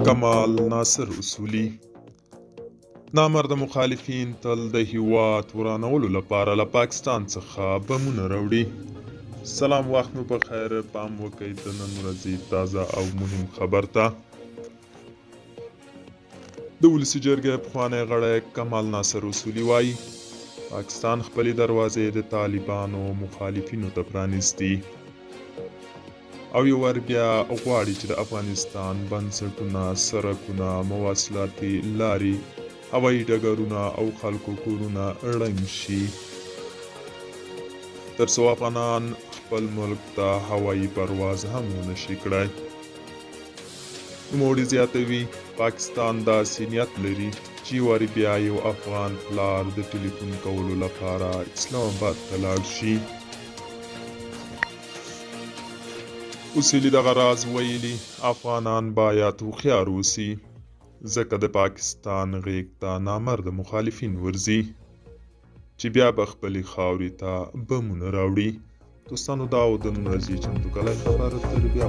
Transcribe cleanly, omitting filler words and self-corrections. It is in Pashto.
کمال ناصر اصولي: نامرده مخالفین تل د هیواد ورانولو لپاره له پاکستان څخه بمونه راوړي. سلام، وخت مو په خیر. پام وکړئ د نن ورځې تازه او مهم خبر ته. د ولسي جرګې پخوانی غړی کمال ناصر اصولي وایي پاکستان خپلې دروازې د طالبانو مخالفینو ته پرانیستي او یو ور بیا غواړي چې د افغانستان بنسټونه، سړکونه، مواصلاتي لارې، هوایي ډګرونه او خلکو کورونه ړنګ شي، تر څو افغانان خپل ملک ته هوایي پرواز هم ونشي کړی. نوموړي زیاتوي پاکستان داسې نیت لري چې یو بیا یو افغان پلار د ټلیفون کولو لپاره اسلام آباد ته لاړ شي. اصولي دغه راز ویلي افغانان باید هوښیار اوسي ځکه د پاکستان غیږ ته نامرده مخالفین ورځي چې بیا به خپلې خاورې ته بمونه راوړي. دوستانو، دا و د نن ورځې چمتو کلی خبر. تر بیا